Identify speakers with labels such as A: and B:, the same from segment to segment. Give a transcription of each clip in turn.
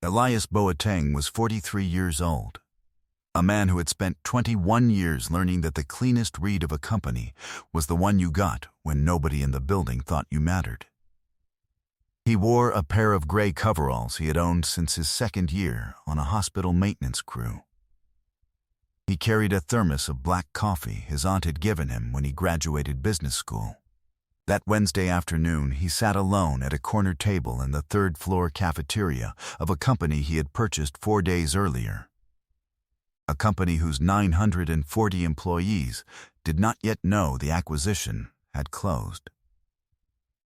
A: Elias Boateng was 43 years old, a man who had spent 21 years learning that the cleanest read of a company was the one you got when nobody in the building thought you mattered. He wore a pair of gray coveralls he had owned since his second year on a hospital maintenance crew. He carried a thermos of black coffee his aunt had given him when he graduated business school. That Wednesday afternoon, he sat alone at a corner table in the third-floor cafeteria of a company he had purchased 4 days earlier. A company whose 940 employees did not yet know the acquisition had closed.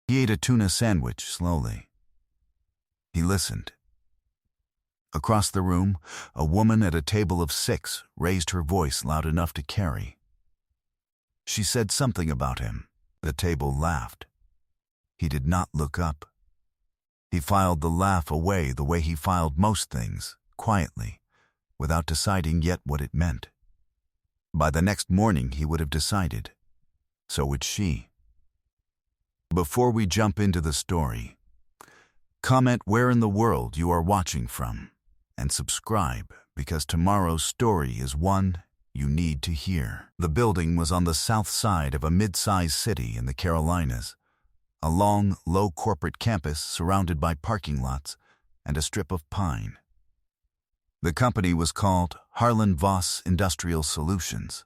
A: He ate a tuna sandwich slowly. He listened. Across the room, a woman at a table of 6 raised her voice loud enough to carry. She said something about him. The table laughed. He did not look up. He filed the laugh away the way he filed most things, quietly, without deciding yet what it meant. By the next morning he would have decided. So would she. Before we jump into the story, comment where in the world you are watching from, and subscribe because tomorrow's story is one you need to hear. The building was on the south side of a mid-sized city in the Carolinas, a long, low corporate campus surrounded by parking lots and a strip of pine. The company was called Harlan Voss Industrial Solutions.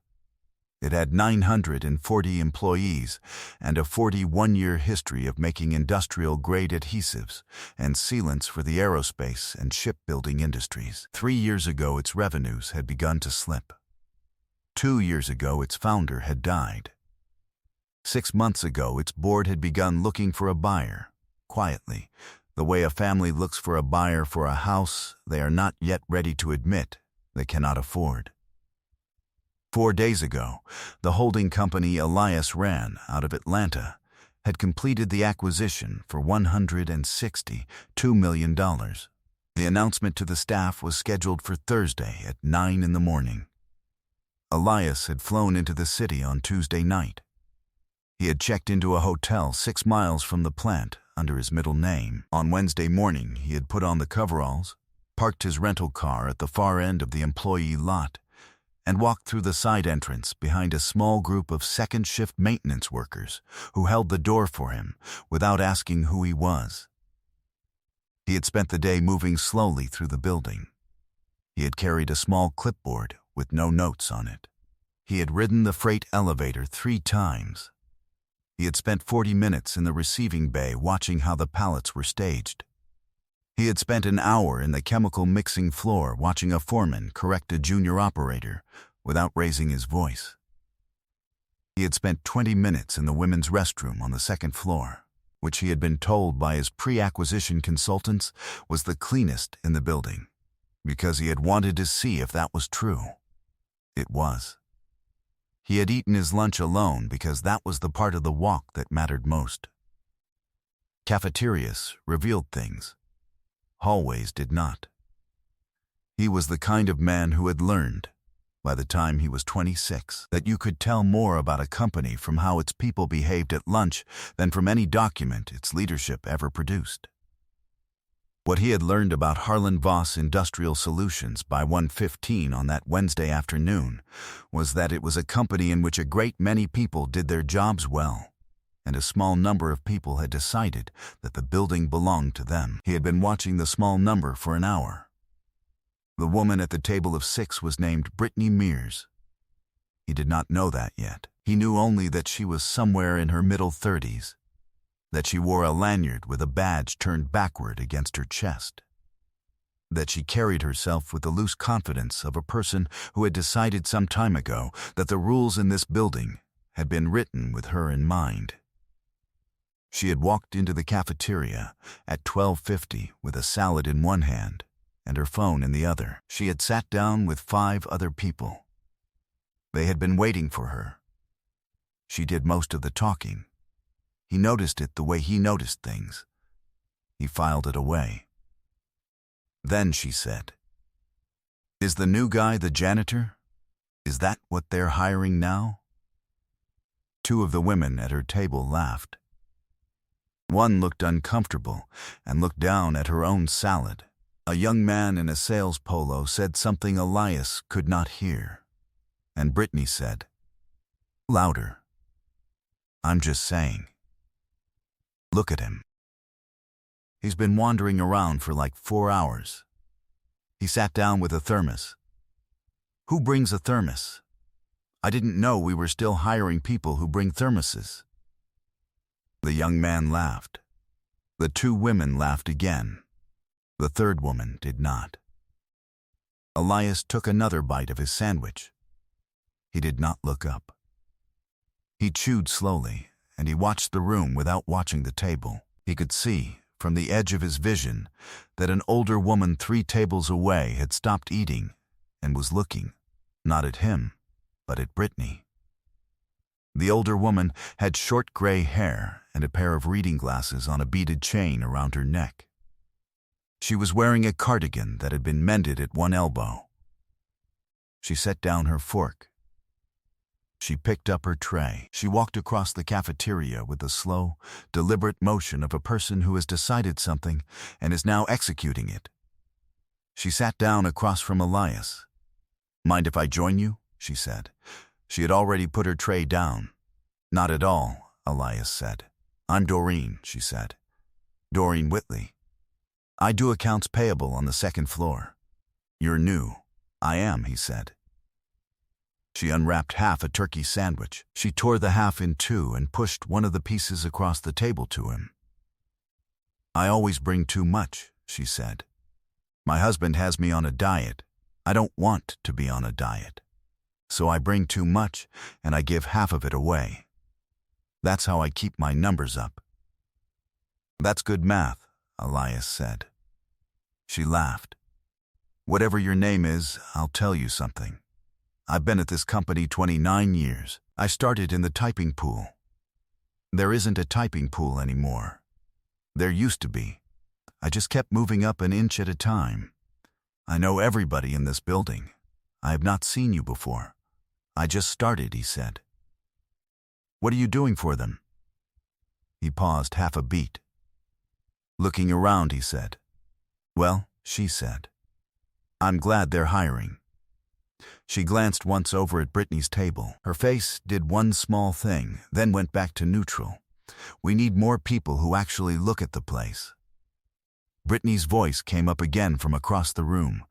A: It had 940 employees and a 41-year history of making industrial-grade adhesives and sealants for the aerospace and shipbuilding industries. 3 years ago, its revenues had begun to slip. 2 years ago, its founder had died. 6 months ago, its board had begun looking for a buyer, quietly, the way a family looks for a buyer for a house they are not yet ready to admit they cannot afford. 4 days ago, the holding company Elias ran out of Atlanta had completed the acquisition for $162 million. The announcement to the staff was scheduled for Thursday at 9 in the morning. Elias had flown into the city on Tuesday night. He had checked into a hotel 6 miles from the plant under his middle name. On Wednesday morning, he had put on the coveralls, parked his rental car at the far end of the employee lot, and walked through the side entrance behind a small group of second-shift maintenance workers who held the door for him without asking who he was. He had spent the day moving slowly through the building. He had carried a small clipboard with no notes on it. He had ridden the freight elevator 3 times. He had spent 40 minutes in the receiving bay watching how the pallets were staged. He had spent an hour in the chemical mixing floor watching a foreman correct a junior operator without raising his voice. He had spent 20 minutes in the women's restroom on the 2nd floor, which he had been told by his pre-acquisition consultants was the cleanest in the building, because he had wanted to see if that was true. It was. He had eaten his lunch alone because that was the part of the walk that mattered most. Cafeterias revealed things. Hallways did not. He was the kind of man who had learned, by the time he was 26, that you could tell more about a company from how its people behaved at lunch than from any document its leadership ever produced. What he had learned about Harlan Voss Industrial Solutions by 1:15 on that Wednesday afternoon was that it was a company in which a great many people did their jobs well, and a small number of people had decided that the building belonged to them. He had been watching the small number for an hour. The woman at the table of 6 was named Brittany Mears. He did not know that yet. He knew only that she was somewhere in her middle 30s, that she wore a lanyard with a badge turned backward against her chest, that she carried herself with the loose confidence of a person who had decided some time ago that the rules in this building had been written with her in mind. She had walked into the cafeteria at 12:50 with a salad in one hand and her phone in the other. She had sat down with 5 other people. They had been waiting for her. She did most of the talking. He noticed it the way he noticed things. He filed it away. Then she said, "Is the new guy the janitor? Is that what they're hiring now?" 2 of the women at her table laughed. One looked uncomfortable and looked down at her own salad, A young man in a sales polo said something Elias could not hear, and Brittany said, "Louder. I'm just saying. Look at him. He's been wandering around for like 4 hours. He sat down with a thermos. Who brings a thermos? I didn't know we were still hiring people who bring thermoses." The young man laughed. The two women laughed again. The third woman did not. Elias took another bite of his sandwich. He did not look up. He chewed slowly, and he watched the room without watching the table. He could see, from the edge of his vision, that an older woman 3 tables away had stopped eating and was looking, not at him, but at Brittany. The older woman had short gray hair and a pair of reading glasses on a beaded chain around her neck. She was wearing a cardigan that had been mended at one elbow. She set down her fork. She picked up her tray. She walked across the cafeteria with the slow, deliberate motion of a person who has decided something and is now executing it. She sat down across from Elias. "Mind if I join you?" she said. She had already put her tray down. "Not at all," Elias said. "I'm Doreen," she said. "Doreen Whitley. I do accounts payable on the 2nd floor. You're new." "I am," he said. She unwrapped half a turkey sandwich. She tore the half in 2 and pushed one of the pieces across the table to him. "I always bring too much," she said. "My husband has me on a diet. I don't want to be on a diet. So I bring too much, and I give half of it away. That's how I keep my numbers up." "That's good math," Elias said. She laughed. "Whatever your name is, I'll tell you something. I've been at this company 29 years. I started in the typing pool. There isn't a typing pool anymore. There used to be. I just kept moving up an inch at a time. I know everybody in this building. I have not seen you before. I just started," he said. "What are you doing for them?" He paused half a beat. "Looking around," he said. "Well," she said, "I'm glad they're hiring." She glanced once over at Brittany's table. Her face did one small thing, then went back to neutral. "We need more people who actually look at the place." Brittany's voice came up again from across the room.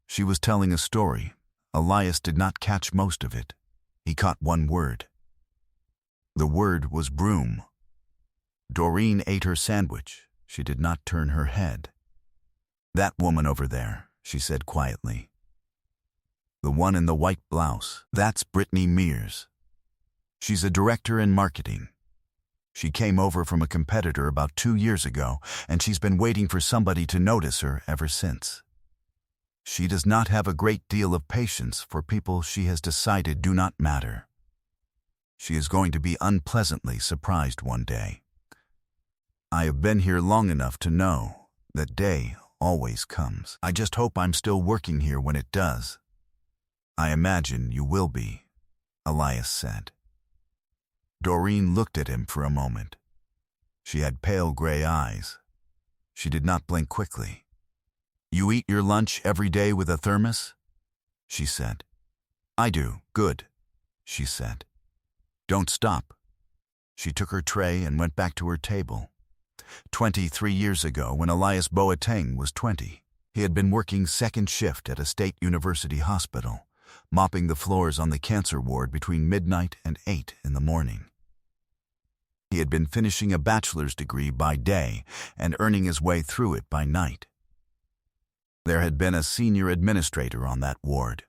A: She was telling a story. Elias did not catch most of it. He caught one word. The word was broom. Doreen ate her sandwich. She did not turn her head. "That woman over there," she said quietly. "The one in the white blouse. That's Brittany Mears. She's a director in marketing. She came over from a competitor about 2 years ago, and she's been waiting for somebody to notice her ever since. She does not have a great deal of patience for people she has decided do not matter. She is going to be unpleasantly surprised one day. I have been here long enough to know that day always comes. I just hope I'm still working here when it does." "I imagine you will be," Elias said. Doreen looked at him for a moment. She had pale gray eyes. She did not blink quickly. "You eat your lunch every day with a thermos?" she said. "I do. Good," she said. "Don't stop." She took her tray and went back to her table. 23 years ago, when Elias Boateng was 20, he had been working second shift at a state university hospital, mopping the floors on the cancer ward between midnight and 8 in the morning. He had been finishing a bachelor's degree by day and earning his way through it by night. There had been a senior administrator on that ward,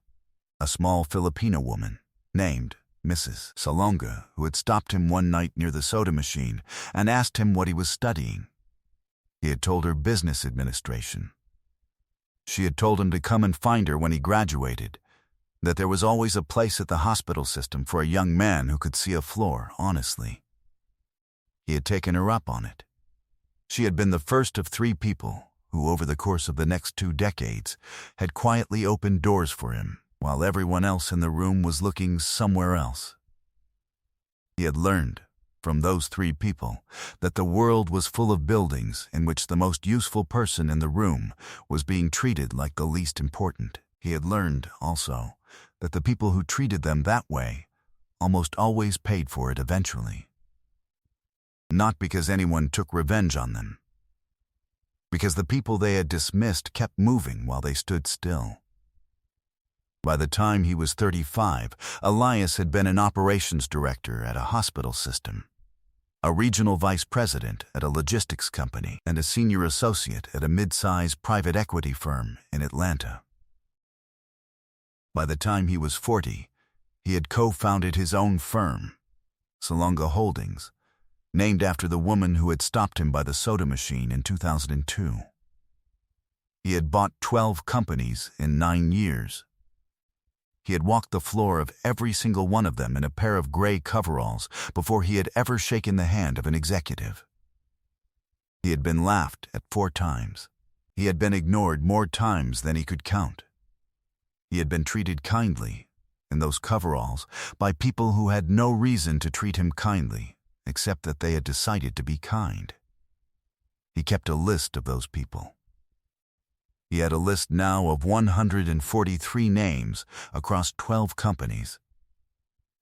A: a small Filipino woman named Mrs. Salonga, who had stopped him one night near the soda machine and asked him what he was studying. He had told her business administration. She had told him to come and find her when he graduated, that there was always a place at the hospital system for a young man who could see a floor honestly. He had taken her up on it. She had been the first of 3 people who, over the course of the next 2 decades, had quietly opened doors for him, while everyone else in the room was looking somewhere else. He had learned, from those three people that the world was full of buildings in which the most useful person in the room was being treated like the least important. He had learned, also, that the people who treated them that way almost always paid for it eventually. Not because anyone took revenge on them, because the people they had dismissed kept moving while they stood still. By the time he was 35, Elias had been an operations director at a hospital system, a regional vice president at a logistics company, and a senior associate at a mid-size private equity firm in Atlanta. By the time he was 40, he had co-founded his own firm, Salonga Holdings, named after the woman who had stopped him by the soda machine in 2002. He had bought 12 companies in 9 years. He had walked the floor of every single one of them in a pair of gray coveralls before he had ever shaken the hand of an executive. He had been laughed at 4 times. He had been ignored more times than he could count. He had been treated kindly, in those coveralls, by people who had no reason to treat him kindly, except that they had decided to be kind. He kept a list of those people. He had a list now of 143 names across 12 companies.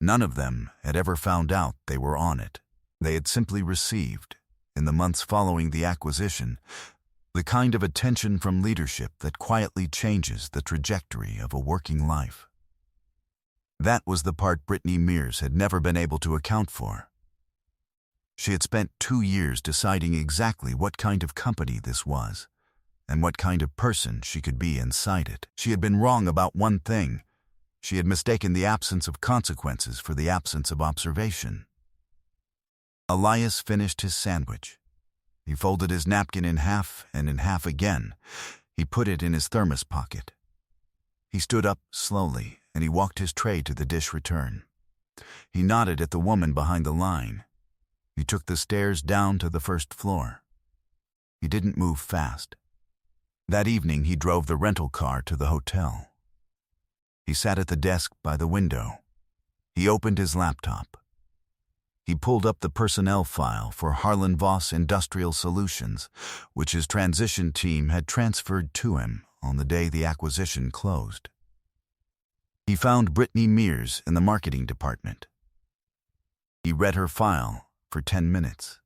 A: None of them had ever found out they were on it. They had simply received, in the months following the acquisition, the kind of attention from leadership that quietly changes the trajectory of a working life. That was the part Brittany Mears had never been able to account for. She had spent 2 years deciding exactly what kind of company this was, and what kind of person she could be inside it. She had been wrong about one thing. She had mistaken the absence of consequences for the absence of observation. Elias finished his sandwich. He folded his napkin in half and in half again. He put it in his thermos pocket. He stood up slowly, and he walked his tray to the dish return. He nodded at the woman behind the line. He took the stairs down to the first floor. He didn't move fast. That evening he drove the rental car to the hotel. He sat at the desk by the window. He opened his laptop. He pulled up the personnel file for Harlan Voss Industrial Solutions, which his transition team had transferred to him on the day the acquisition closed. He found Brittany Mears in the marketing department. He read her file for 10 minutes.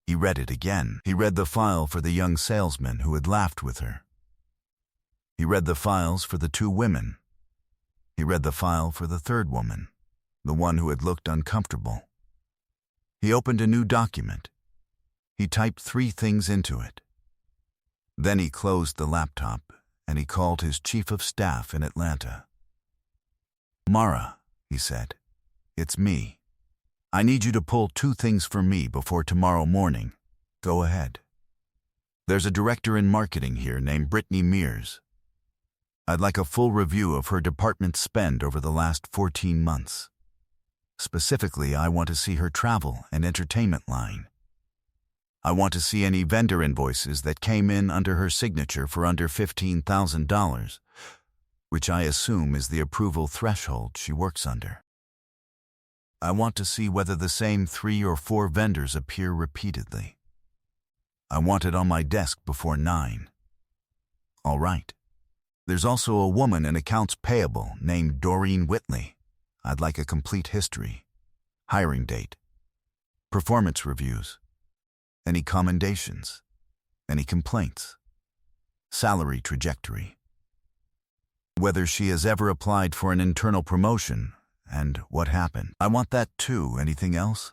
A: He read it again. He read the file for the young salesman who had laughed with her. He read the files for the 2 women. He read the file for the 3rd woman, the one who had looked uncomfortable. He opened a new document. He typed 3 things into it. Then he closed the laptop and he called his chief of staff in Atlanta. "Mara," he said, "it's me. I need you to pull 2 things for me before tomorrow morning. Go ahead. There's a director in marketing here named Brittany Mears. I'd like a full review of her department's spend over the last 14 months. Specifically, I want to see her travel and entertainment line. I want to see any vendor invoices that came in under her signature for under $15,000, which I assume is the approval threshold she works under. I want to see whether the same 3 or 4 vendors appear repeatedly. I want it on my desk before 9. All right. There's also a woman in accounts payable named Doreen Whitley. I'd like a complete history, hiring date, performance reviews, any commendations, any complaints, salary trajectory, whether she has ever applied for an internal promotion, and what happened. I want that too. Anything else?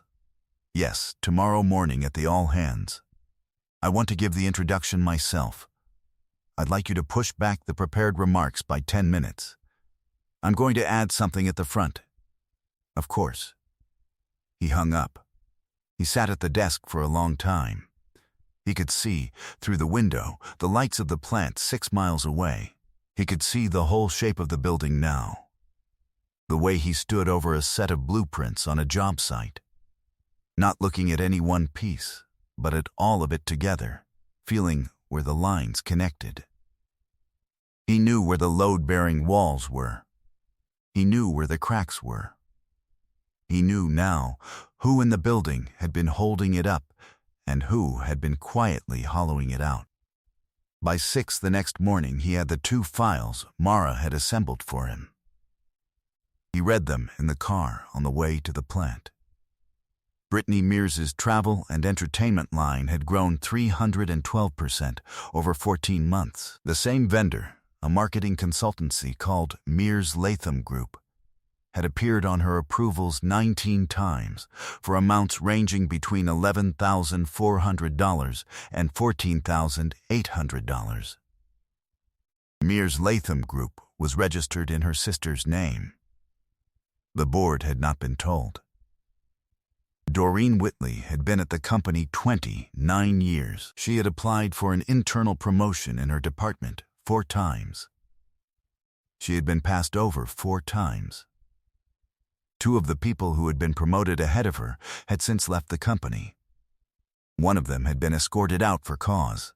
A: Yes, tomorrow morning at the all hands. I want to give the introduction myself. I'd like you to push back the prepared remarks by 10 minutes. I'm going to add something at the front. Of course." He hung up. He sat at the desk for a long time. He could see, through the window, the lights of the plant 6 miles away. He could see the whole shape of the building now. The way he stood over a set of blueprints on a job site, not looking at any one piece, but at all of it together, feeling where the lines connected. He knew where the load-bearing walls were. He knew where the cracks were. He knew now who in the building had been holding it up and who had been quietly hollowing it out. By 6 the next morning, he had the 2 files Mara had assembled for him. He read them in the car on the way to the plant. Brittany Mears's travel and entertainment line had grown 312% over 14 months. The same vendor, a marketing consultancy called Mears Latham Group, had appeared on her approvals 19 times for amounts ranging between $11,400 and $14,800. Mears Latham Group was registered in her sister's name. The board had not been told. Doreen Whitley had been at the company 29 years. She had applied for an internal promotion in her department 4 times. She had been passed over 4 times. 2 of the people who had been promoted ahead of her had since left the company. One of them had been escorted out for cause.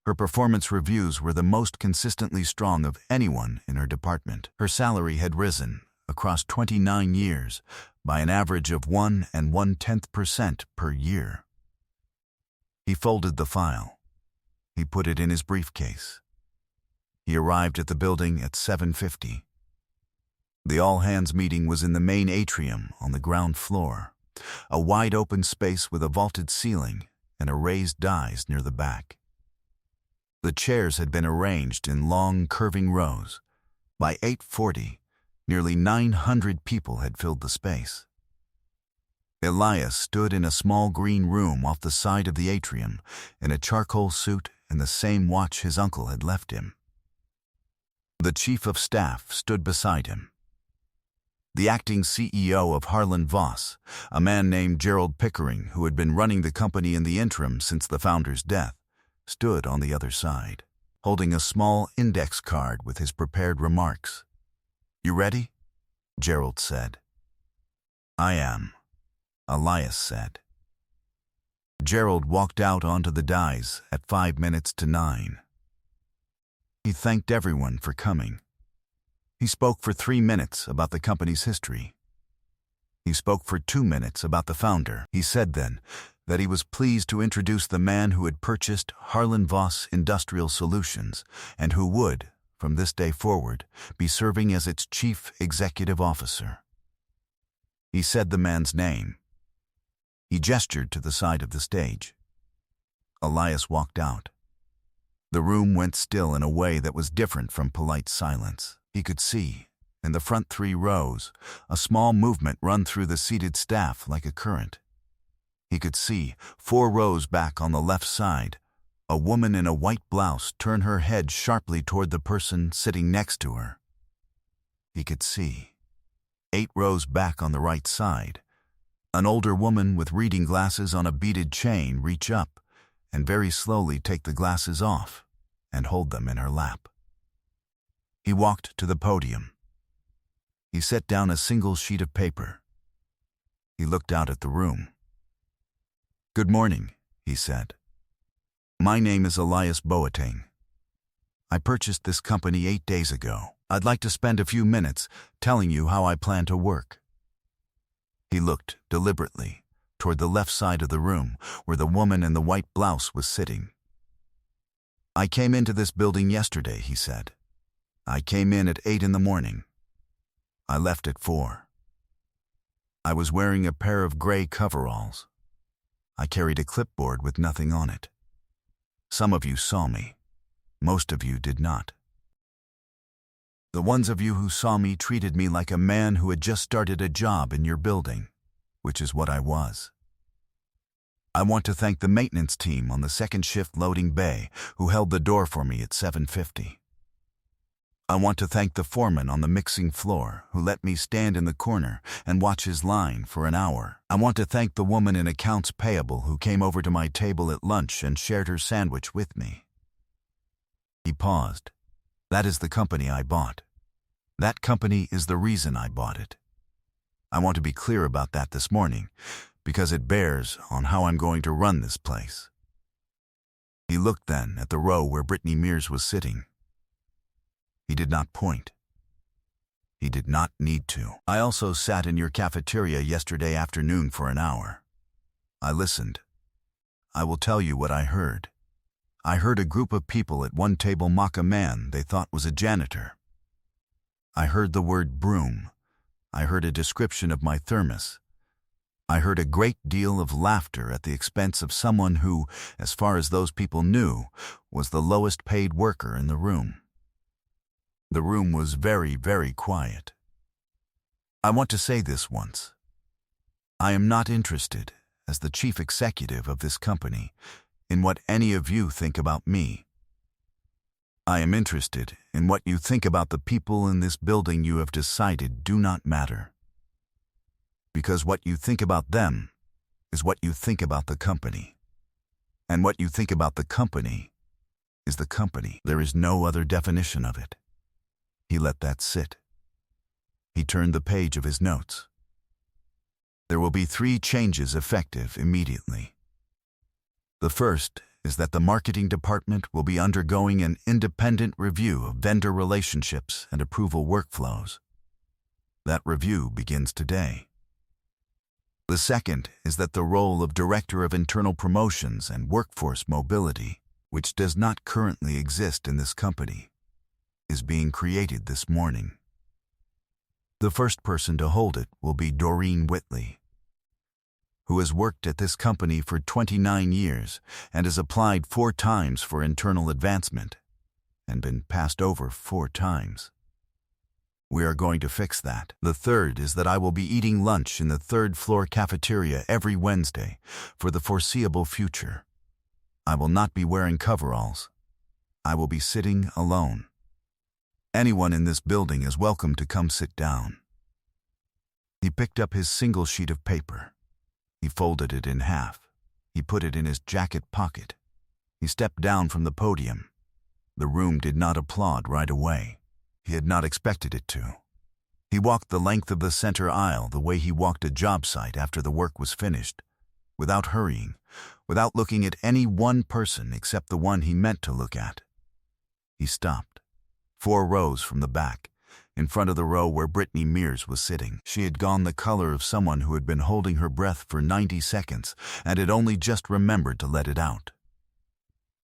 A: Her performance reviews were the most consistently strong of anyone in her department. Her salary had risen, across 29 years, by an average of 1 1/10% per year. He folded the file. He put it in his briefcase. He arrived at the building at 7:50. The all-hands meeting was in the main atrium on the ground floor, a wide-open space with a vaulted ceiling and a raised dais near the back. The chairs had been arranged in long, curving rows. By 8:40, nearly 900 people had filled the space. Elias stood in a small green room off the side of the atrium in a charcoal suit and the same watch his uncle had left him. The chief of staff stood beside him. The acting CEO of Harlan Voss, a man named Gerald Pickering, who had been running the company in the interim since the founder's death, stood on the other side, holding a small index card with his prepared remarks. "You ready?" Gerald said. "I am," Elias said. Gerald walked out onto the dais at 5 minutes to 9. He thanked everyone for coming. He spoke for 3 minutes about the company's history. He spoke for 2 minutes about the founder. He said then that he was pleased to introduce the man who had purchased Harlan Voss Industrial Solutions and who would, from this day forward, be serving as its chief executive officer. He said the man's name. He gestured to the side of the stage. Elias walked out. The room went still in a way that was different from polite silence. He could see, in the front 3 rows, a small movement run through the seated staff like a current. He could see, 4 rows back on the left side, a woman in a white blouse turn her head sharply toward the person sitting next to her. He could see, 8 rows back on the right side, an older woman with reading glasses on a beaded chain reach up and very slowly take the glasses off and hold them in her lap. He walked to the podium. He set down a single sheet of paper. He looked out at the room. "Good morning," he said. "My name is Elias Boateng. I purchased this company 8 days ago. I'd like to spend a few minutes telling you how I plan to work." He looked deliberately toward the left side of the room where the woman in the white blouse was sitting. "I came into this building yesterday," he said. "I came in at 8 in the morning. I left at 4. I was wearing a pair of gray coveralls. I carried a clipboard with nothing on it. Some of you saw me. Most of you did not. The ones of you who saw me treated me like a man who had just started a job in your building, which is what I was. I want to thank the maintenance team on the second shift loading bay who held the door for me at 7:50. I want to thank the foreman on the mixing floor who let me stand in the corner and watch his line for an hour. I want to thank the woman in accounts payable who came over to my table at lunch and shared her sandwich with me." He paused. "That is the company I bought. That company is the reason I bought it. I want to be clear about that this morning, because it bears on how I'm going to run this place." He looked then at the row where Brittany Mears was sitting. He did not point. He did not need to. I also sat in your cafeteria yesterday afternoon for an hour. I listened. I will tell you what I heard. I heard a group of people at one table mock a man they thought was a janitor. I heard the word broom. I heard a description of my thermos. I heard a great deal of laughter at the expense of someone who, as far as those people knew, was the lowest paid worker in the room. The room was very, very quiet. I want to say this once. I am not interested, as the chief executive of this company, in what any of you think about me. I am interested in what you think about the people in this building you have decided do not matter. Because what you think about them is what you think about the company. And what you think about the company is the company. There is no other definition of it. He let that sit. He turned the page of his notes. There will be 3 changes effective immediately. The first is that the marketing department will be undergoing an independent review of vendor relationships and approval workflows. That review begins today. The second is that the role of Director of Internal Promotions and Workforce Mobility, which does not currently exist in this company, is being created this morning. The first person to hold it will be Doreen Whitley, who has worked at this company for 29 years and has applied 4 times for internal advancement and been passed over 4 times. We are going to fix that. The third is that I will be eating lunch in the 3rd floor cafeteria every Wednesday for the foreseeable future. I will not be wearing coveralls. I will be sitting alone. Anyone in this building is welcome to come sit down. He picked up his single sheet of paper. He folded it in half. He put it in his jacket pocket. He stepped down from the podium. The room did not applaud right away. He had not expected it to. He walked the length of the center aisle the way he walked a job site after the work was finished, without hurrying, without looking at any one person except the one he meant to look at. He stopped, 4 rows from the back, in front of the row where Brittany Mears was sitting. She had gone the color of someone who had been holding her breath for 90 seconds and had only just remembered to let it out.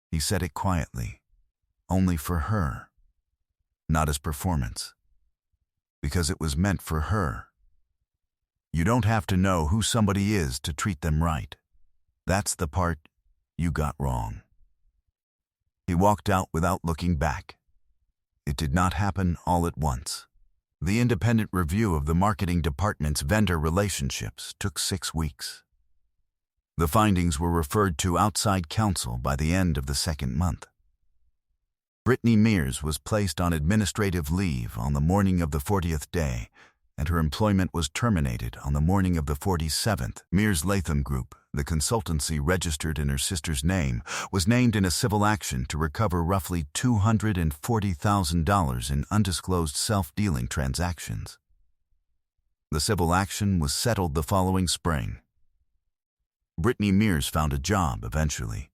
A: He said it quietly, only for her, not as performance, because it was meant for her. You don't have to know who somebody is to treat them right. That's the part you got wrong. He walked out without looking back. It did not happen all at once. The independent review of the marketing department's vendor relationships took 6 weeks. The findings were referred to outside counsel by the end of the 2nd month. Brittany Mears was placed on administrative leave on the morning of the 40th day, and her employment was terminated on the morning of the 47th. Mears Latham Group, the consultancy registered in her sister's name, was named in a civil action to recover roughly $240,000 in undisclosed self-dealing transactions. The civil action was settled the following spring. Brittany Mears found a job eventually,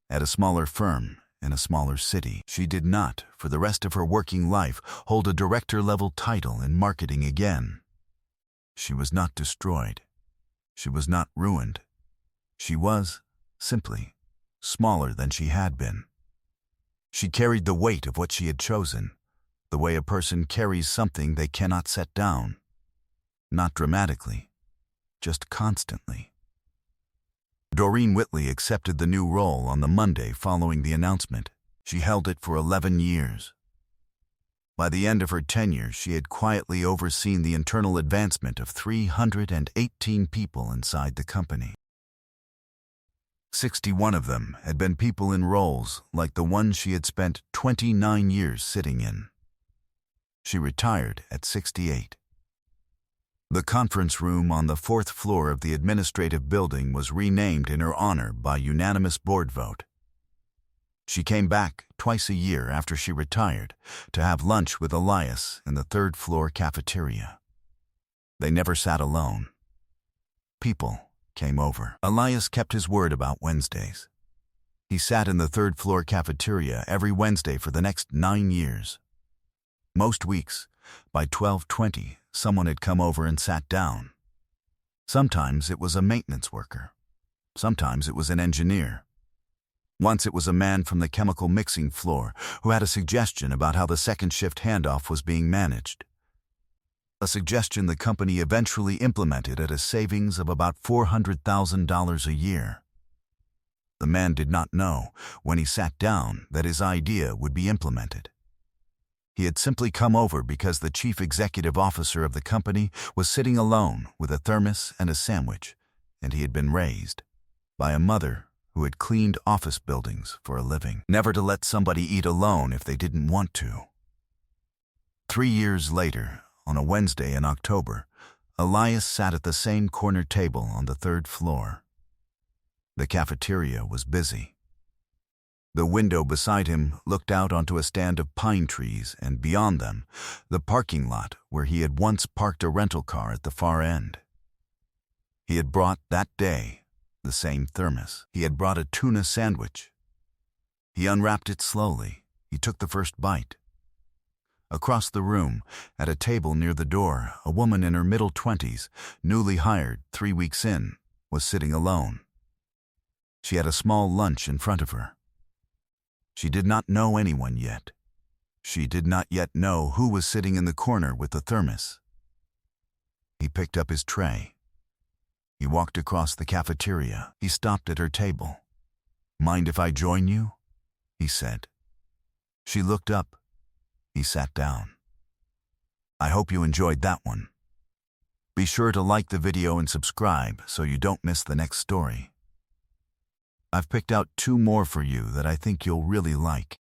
A: at a smaller firm in a smaller city. She did not, for the rest of her working life, hold a director-level title in marketing again. She was not destroyed. She was not ruined. She was, simply, smaller than she had been. She carried the weight of what she had chosen, the way a person carries something they cannot set down. Not dramatically, just constantly. Doreen Whitley accepted the new role on the Monday following the announcement. She held it for 11 years. By the end of her tenure, she had quietly overseen the internal advancement of 318 people inside the company. 61 of them had been people in roles like the one she had spent 29 years sitting in. She retired at 68. The conference room on the 4th floor of the administrative building was renamed in her honor by unanimous board vote. She came back twice a year after she retired to have lunch with Elias in the 3rd floor cafeteria. They never sat alone. People came over. Elias kept his word about Wednesdays. He sat in the 3rd floor cafeteria every Wednesday for the next 9 years. Most weeks, by 12:20, someone had come over and sat down. Sometimes it was a maintenance worker. Sometimes it was an engineer. Once it was a man from the chemical mixing floor who had a suggestion about how the second shift handoff was being managed. A suggestion the company eventually implemented at a savings of about $400,000 a year. The man did not know, when he sat down, that his idea would be implemented. He had simply come over because the chief executive officer of the company was sitting alone with a thermos and a sandwich, and he had been raised by a mother who had cleaned office buildings for a living, never to let somebody eat alone if they didn't want to. 3 years later, on a Wednesday in October, Elias sat at the same corner table on the 3rd floor. The cafeteria was busy. The window beside him looked out onto a stand of pine trees, and beyond them, the parking lot where he had once parked a rental car at the far end. He had brought, that day, the same thermos. He had brought a tuna sandwich. He unwrapped it slowly. He took the first bite. Across the room, at a table near the door, a woman in her middle 20s, newly hired 3 weeks in, was sitting alone. She had a small lunch in front of her. She did not know anyone yet. She did not yet know who was sitting in the corner with the thermos. He picked up his tray. He walked across the cafeteria. He stopped at her table. "Mind if I join you?" he said. She looked up. He sat down. I hope you enjoyed that one. Be sure to like the video and subscribe so you don't miss the next story. I've picked out 2 more for you that I think you'll really like.